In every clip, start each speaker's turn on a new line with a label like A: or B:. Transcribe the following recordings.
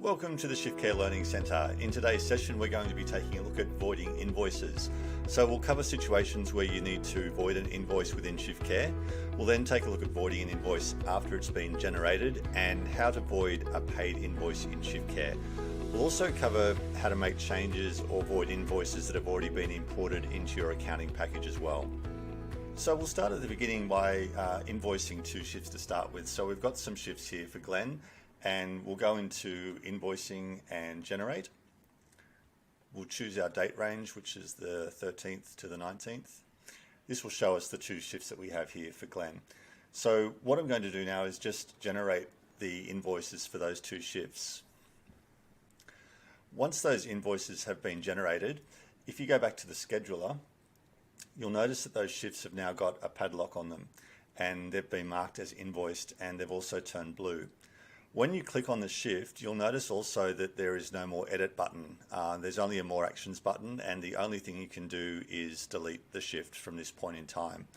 A: Welcome to the ShiftCare Learning Centre. In today's session, we're going to be taking a look at voiding invoices. So we'll cover situations where you need to void an invoice within ShiftCare. We'll then take a look at voiding an invoice after it's been generated and how to void a paid invoice in ShiftCare. We'll also cover how to make changes or void invoices that have already been imported into your accounting package as well. So we'll start at the beginning by invoicing two shifts to start with. So we've got some shifts here for Glenn, and we'll go into invoicing and generate. We'll choose our date range, which is the 13th to the 19th. This will show us the two shifts that we have here for Glenn. So what I'm going to do now is just generate the invoices for those two shifts. Once those invoices have been generated, if you go back to the scheduler, you'll notice that those shifts have now got a padlock on them, and they've been marked as invoiced, and they've also turned blue. When you click on the shift, you'll notice also that there is no more edit button. There's only a more actions button, and the only thing you can do is delete the shift from this point in time.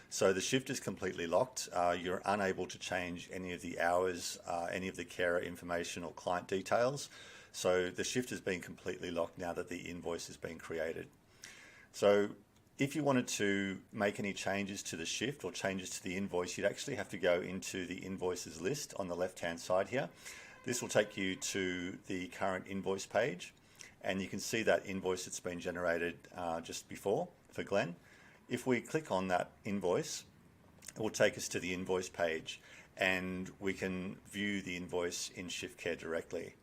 A: So the shift is completely locked. You're unable to change any of the hours, any of the carer information or client details. So the shift has been completely locked now that the invoice has been created. So if you wanted to make any changes to the shift or changes to the invoice, you'd actually have to go into the invoices list on the left-hand side here. This will take you to the current invoice page, and you can see that invoice that's been generated just before for Glenn. If we click on that invoice, it will take us to the invoice page, and we can view the invoice in ShiftCare directly.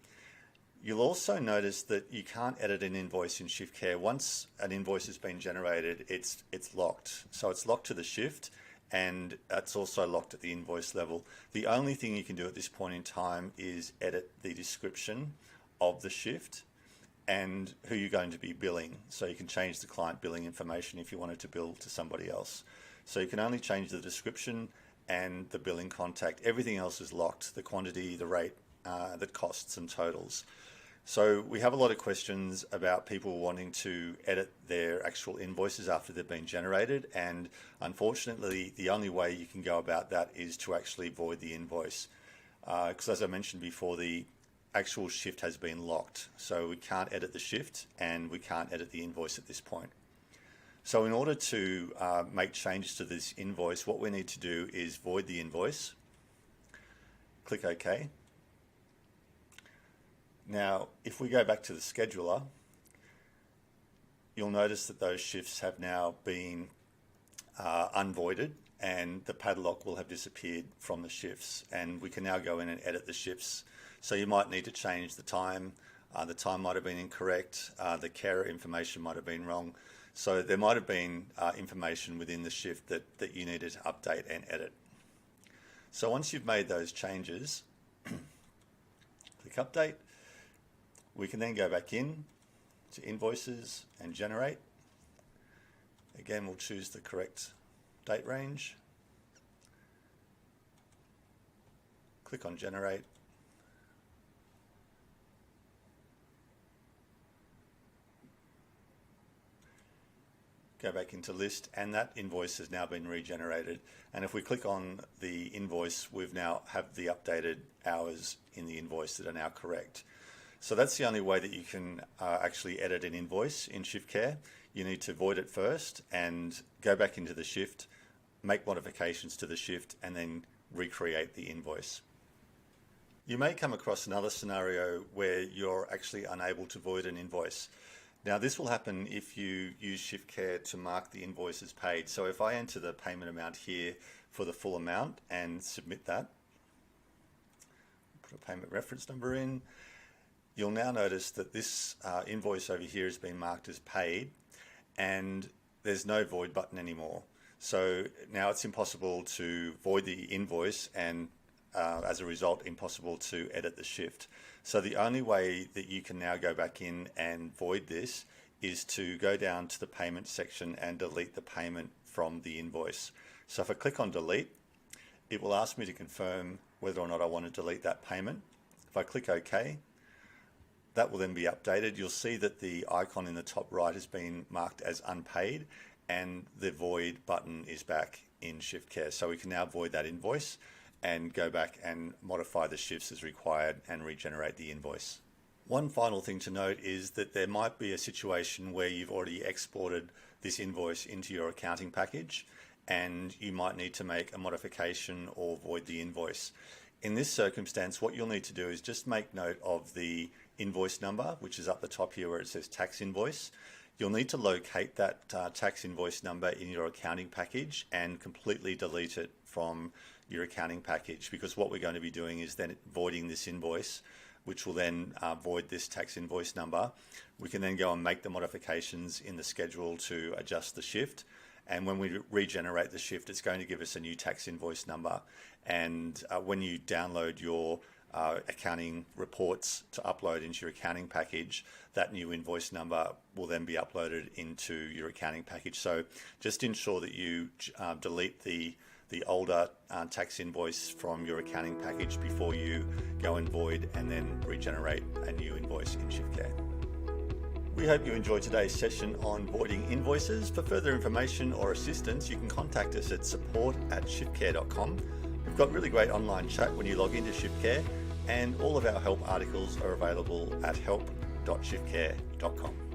A: You'll also notice that you can't edit an invoice in ShiftCare. Once an invoice has been generated, it's locked. So it's locked to the shift, and it's also locked at the invoice level. The only thing you can do at this point in time is edit the description of the shift and who you're going to be billing. So you can change the client billing information if you wanted to bill to somebody else. So you can only change the description and the billing contact. Everything else is locked: the quantity, the rate, the costs and totals. So we have a lot of questions about people wanting to edit their actual invoices after they've been generated, and unfortunately the only way you can go about that is to actually void the invoice, because as I mentioned before, the actual shift has been locked, so we can't edit the shift and we can't edit the invoice at this point. So in order to make changes to this invoice, what we need to do is void the invoice, click OK. Now, if we go back to the scheduler, you'll notice that those shifts have now been unvoided, and the padlock will have disappeared from the shifts, and we can now go in and edit the shifts. So you might need to change the time. The time might have been incorrect. The carer information might have been wrong. So there might have been information within the shift that you needed to update and edit. So once you've made those changes, click Update. We can then go back in to Invoices and Generate. Again, we'll choose the correct date range. Click on Generate. Go back into List, and that invoice has now been regenerated. And if we click on the invoice, we've now have the updated hours in the invoice that are now correct. So that's the only way that you can actually edit an invoice in ShiftCare. You need to void it first and go back into the shift, make modifications to the shift, and then recreate the invoice. You may come across another scenario where you're actually unable to void an invoice. Now, this will happen if you use ShiftCare to mark the invoice as paid. So if I enter the payment amount here for the full amount and submit that, put a payment reference number in, you'll now notice that this invoice over here has been marked as paid, and there's no void button anymore. So now it's impossible to void the invoice, and as a result, impossible to edit the shift. So the only way that you can now go back in and void this is to go down to the payment section and delete the payment from the invoice. So if I click on delete, it will ask me to confirm whether or not I want to delete that payment. If I click OK, that will then be updated. You'll see that the icon in the top right has been marked as unpaid, and the void button is back in ShiftCare. So we can now void that invoice, and go back and modify the shifts as required and regenerate the invoice. One final thing to note is that there might be a situation where you've already exported this invoice into your accounting package and you might need to make a modification or void the invoice. In this circumstance, what you'll need to do is just make note of the invoice number, which is up the top here where it says tax invoice. You'll need to locate that tax invoice number in your accounting package and completely delete it from your accounting package, because what we're going to be doing is then voiding this invoice, which will then void this tax invoice number. We can then go and make the modifications in the schedule to adjust the shift. And when we regenerate the shift, it's going to give us a new tax invoice number. And when you download your accounting reports to upload into your accounting package, that new invoice number will then be uploaded into your accounting package. So just ensure that you delete the older tax invoice from your accounting package before you go and void and then regenerate a new invoice in ShiftCare. We hope you enjoyed today's session on voiding invoices. For further information or assistance, you can contact us at support@shiftcare.com. We've got really great online chat when you log into ShiftCare, and all of our help articles are available at help.shiftcare.com.